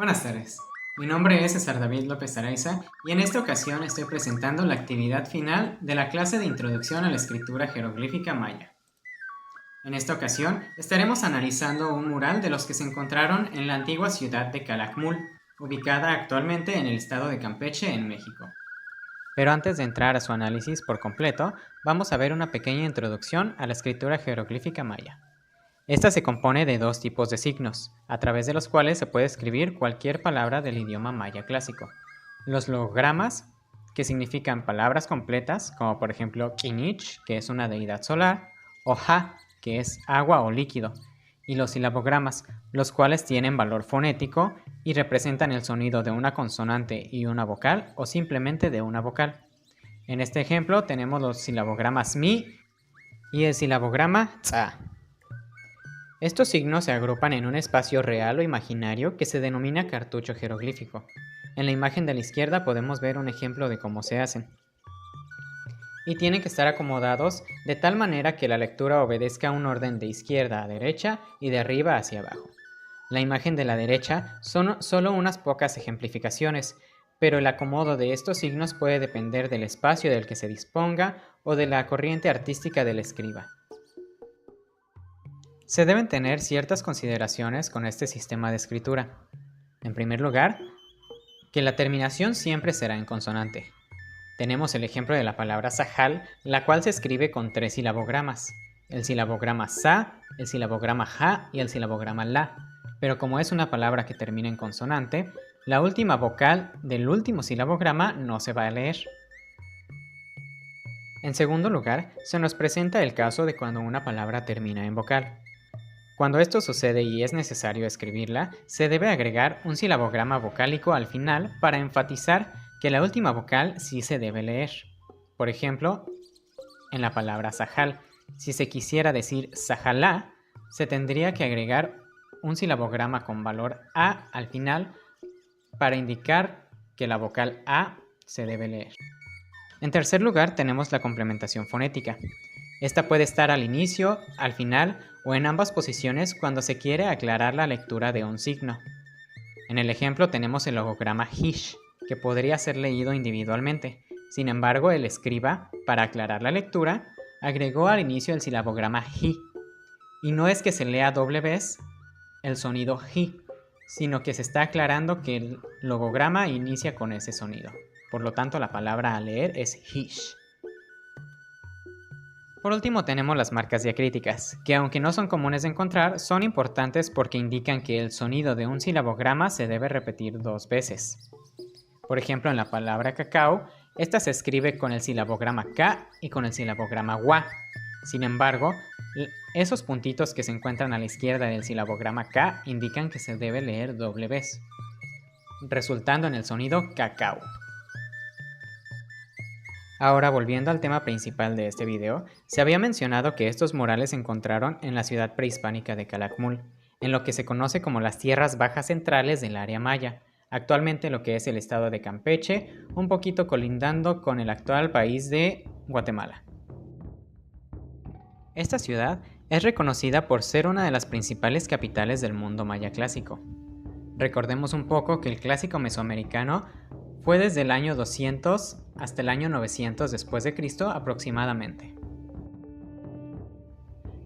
Buenas tardes, mi nombre es César David López Araiza y en esta ocasión estoy presentando la actividad final de la clase de Introducción a la Escritura Jeroglífica Maya. En esta ocasión estaremos analizando un mural de los que se encontraron en la antigua ciudad de Calakmul, ubicada actualmente en el estado de Campeche, en México. Pero antes de entrar a su análisis por completo, vamos a ver una pequeña introducción a la escritura jeroglífica maya. Esta se compone de dos tipos de signos, a través de los cuales se puede escribir cualquier palabra del idioma maya clásico. Los logogramas, que significan palabras completas, como por ejemplo Kinich, que es una deidad solar, o Ha, que es agua o líquido, y los silabogramas, los cuales tienen valor fonético y representan el sonido de una consonante y una vocal o simplemente de una vocal. En este ejemplo tenemos los silabogramas Mi y el silabograma Tsa. Estos signos se agrupan en un espacio real o imaginario que se denomina cartucho jeroglífico. En la imagen de la izquierda podemos ver un ejemplo de cómo se hacen. Y tienen que estar acomodados de tal manera que la lectura obedezca un orden de izquierda a derecha y de arriba hacia abajo. La imagen de la derecha son solo unas pocas ejemplificaciones, pero el acomodo de estos signos puede depender del espacio del que se disponga o de la corriente artística del escriba. Se deben tener ciertas consideraciones con este sistema de escritura. En primer lugar, que la terminación siempre será en consonante. Tenemos el ejemplo de la palabra Sahal, la cual se escribe con 3 silabogramas: el silabograma Sa, el silabograma Ja y el silabograma La. Pero como es una palabra que termina en consonante, la última vocal del último silabograma no se va a leer. En segundo lugar, se nos presenta el caso de cuando una palabra termina en vocal. Cuando esto sucede y es necesario escribirla, se debe agregar un silabograma vocálico al final para enfatizar que la última vocal sí se debe leer. Por ejemplo, en la palabra Sahal, si se quisiera decir Sajalá, se tendría que agregar un silabograma con valor A al final para indicar que la vocal A se debe leer. En tercer lugar, tenemos la complementación fonética. Esta puede estar al inicio, al final o en ambas posiciones cuando se quiere aclarar la lectura de un signo. En el ejemplo tenemos el logograma Hish, que podría ser leído individualmente. Sin embargo, el escriba, para aclarar la lectura, agregó al inicio el silabograma Hi. Y no es que se lea doble vez el sonido Hi, sino que se está aclarando que el logograma inicia con ese sonido. Por lo tanto, la palabra a leer es Hish. Por último tenemos las marcas diacríticas, que aunque no son comunes de encontrar, son importantes porque indican que el sonido de un silabograma se debe repetir 2 veces. Por ejemplo, en la palabra cacao, esta se escribe con el silabograma K y con el silabograma Wa. Sin embargo, esos puntitos que se encuentran a la izquierda del silabograma K indican que se debe leer doble vez, resultando en el sonido cacao. Ahora, volviendo al tema principal de este video, se había mencionado que estos murales se encontraron en la ciudad prehispánica de Calakmul, en lo que se conoce como las tierras bajas centrales del área maya, actualmente lo que es el estado de Campeche, un poquito colindando con el actual país de Guatemala. Esta ciudad es reconocida por ser una de las principales capitales del mundo maya clásico. Recordemos un poco que el clásico mesoamericano fue desde el año 200 hasta el año 900 después de Cristo aproximadamente.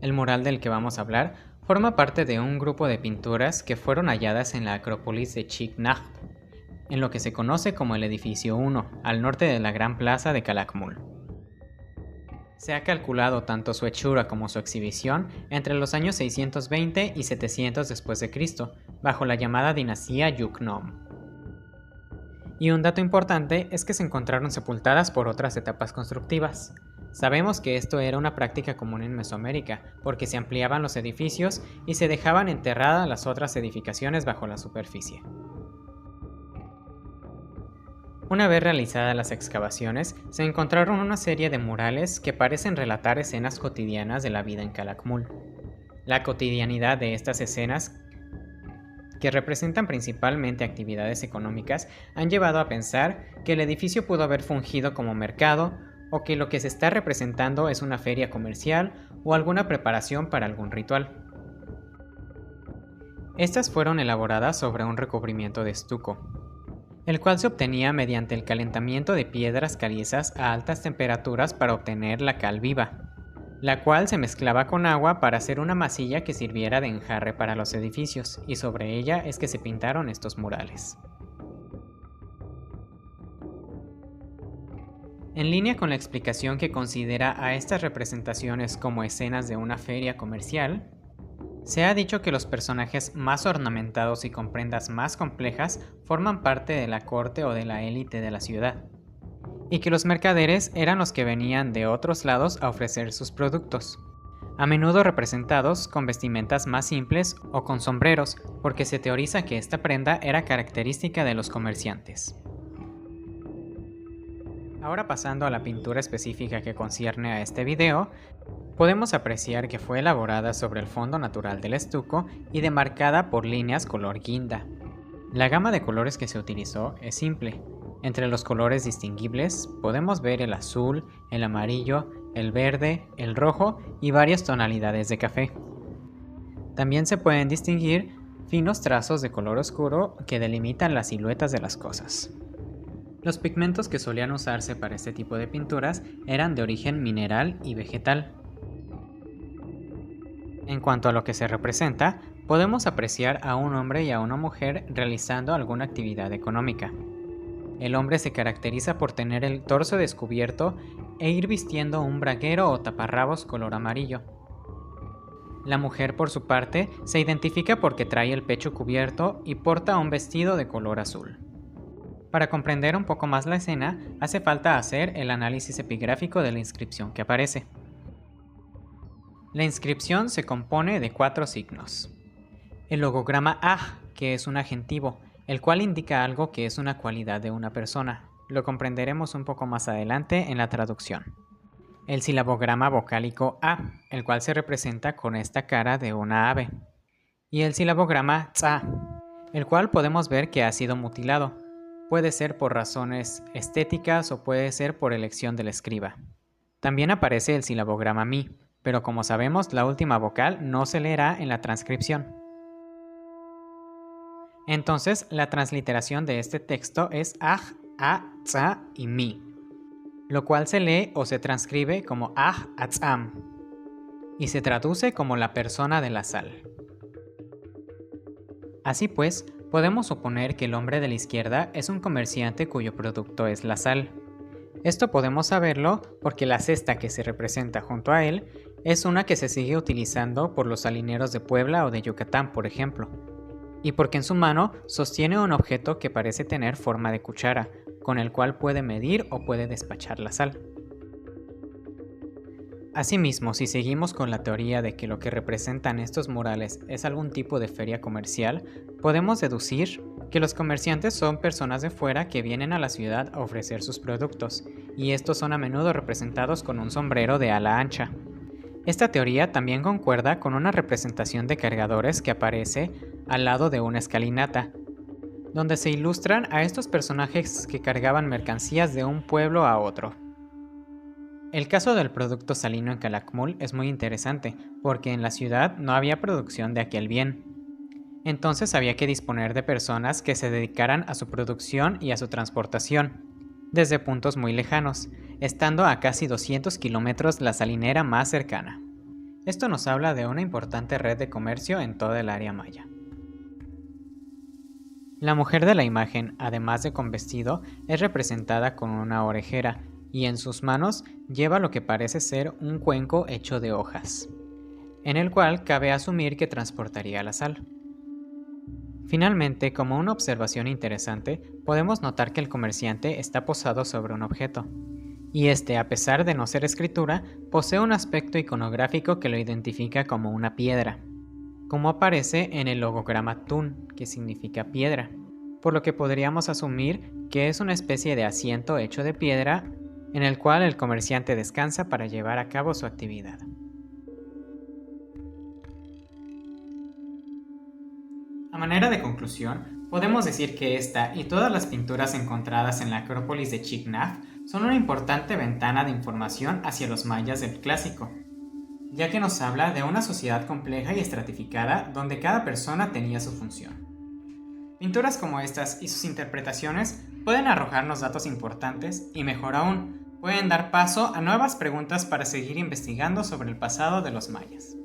El mural del que vamos a hablar forma parte de un grupo de pinturas que fueron halladas en la Acrópolis de Chignaj, en lo que se conoce como el Edificio 1, al norte de la Gran Plaza de Calakmul. Se ha calculado tanto su hechura como su exhibición entre los años 620 y 700 después de Cristo, bajo la llamada dinastía Yuknom. Y un dato importante es que se encontraron sepultadas por otras etapas constructivas. Sabemos que esto era una práctica común en Mesoamérica, porque se ampliaban los edificios y se dejaban enterradas las otras edificaciones bajo la superficie. Una vez realizadas las excavaciones, se encontraron una serie de murales que parecen relatar escenas cotidianas de la vida en Calakmul. La cotidianidad de estas escenas, que representan principalmente actividades económicas, han llevado a pensar que el edificio pudo haber fungido como mercado o que lo que se está representando es una feria comercial o alguna preparación para algún ritual. Estas fueron elaboradas sobre un recubrimiento de estuco, el cual se obtenía mediante el calentamiento de piedras calizas a altas temperaturas para obtener la cal viva, la cual se mezclaba con agua para hacer una masilla que sirviera de enjarre para los edificios, y sobre ella es que se pintaron estos murales. En línea con la explicación que considera a estas representaciones como escenas de una feria comercial, se ha dicho que los personajes más ornamentados y con prendas más complejas forman parte de la corte o de la élite de la ciudad, y que los mercaderes eran los que venían de otros lados a ofrecer sus productos, a menudo representados con vestimentas más simples o con sombreros, porque se teoriza que esta prenda era característica de los comerciantes. Ahora pasando a la pintura específica que concierne a este video, podemos apreciar que fue elaborada sobre el fondo natural del estuco y demarcada por líneas color guinda. La gama de colores que se utilizó es simple. Entre los colores distinguibles podemos ver el azul, el amarillo, el verde, el rojo y varias tonalidades de café. También se pueden distinguir finos trazos de color oscuro que delimitan las siluetas de las cosas. Los pigmentos que solían usarse para este tipo de pinturas eran de origen mineral y vegetal. En cuanto a lo que se representa, podemos apreciar a un hombre y a una mujer realizando alguna actividad económica. El hombre se caracteriza por tener el torso descubierto e ir vistiendo un braguero o taparrabos color amarillo. La mujer, por su parte, se identifica porque trae el pecho cubierto y porta un vestido de color azul. Para comprender un poco más la escena, hace falta hacer el análisis epigráfico de la inscripción que aparece. La inscripción se compone de 4 signos. El logograma A, que es un adjetivo, el cual indica algo que es una cualidad de una persona. Lo comprenderemos un poco más adelante en la traducción. El silabograma vocálico A, el cual se representa con esta cara de una ave. Y el silabograma Tsa, el cual podemos ver que ha sido mutilado. Puede ser por razones estéticas o puede ser por elección del escriba. También aparece el silabograma Mi, pero como sabemos la última vocal no se leerá en la transcripción. Entonces la transliteración de este texto es Aj, A, Tsa y Mi, lo cual se lee o se transcribe como Aj, Atzam y se traduce como la persona de la sal. Así pues, podemos suponer que el hombre de la izquierda es un comerciante cuyo producto es la sal. Esto podemos saberlo porque la cesta que se representa junto a él es una que se sigue utilizando por los salineros de Puebla o de Yucatán, por ejemplo, y porque en su mano sostiene un objeto que parece tener forma de cuchara, con el cual puede medir o puede despachar la sal. Asimismo, si seguimos con la teoría de que lo que representan estos murales es algún tipo de feria comercial, podemos deducir que los comerciantes son personas de fuera que vienen a la ciudad a ofrecer sus productos, y estos son a menudo representados con un sombrero de ala ancha. Esta teoría también concuerda con una representación de cargadores que aparece al lado de una escalinata, donde se ilustran a estos personajes que cargaban mercancías de un pueblo a otro. El caso del producto salino en Calakmul es muy interesante, porque en la ciudad no había producción de aquel bien. Entonces había que disponer de personas que se dedicaran a su producción y a su transportación, desde puntos muy lejanos, estando a casi 200 kilómetros la salinera más cercana. Esto nos habla de una importante red de comercio en toda el área maya. La mujer de la imagen, además de con vestido, es representada con una orejera, y en sus manos lleva lo que parece ser un cuenco hecho de hojas, en el cual cabe asumir que transportaría la sal. Finalmente, como una observación interesante, podemos notar que el comerciante está posado sobre un objeto, y este, a pesar de no ser escritura, posee un aspecto iconográfico que lo identifica como una piedra, como aparece en el logograma Tun, que significa piedra, por lo que podríamos asumir que es una especie de asiento hecho de piedra en el cual el comerciante descansa para llevar a cabo su actividad. A manera de conclusión, podemos decir que esta y todas las pinturas encontradas en la Acrópolis de Chignaf son una importante ventana de información hacia los mayas del clásico. ya que nos habla de una sociedad compleja y estratificada donde cada persona tenía su función. Pinturas como estas y sus interpretaciones pueden arrojarnos datos importantes y, mejor aún, pueden dar paso a nuevas preguntas para seguir investigando sobre el pasado de los mayas.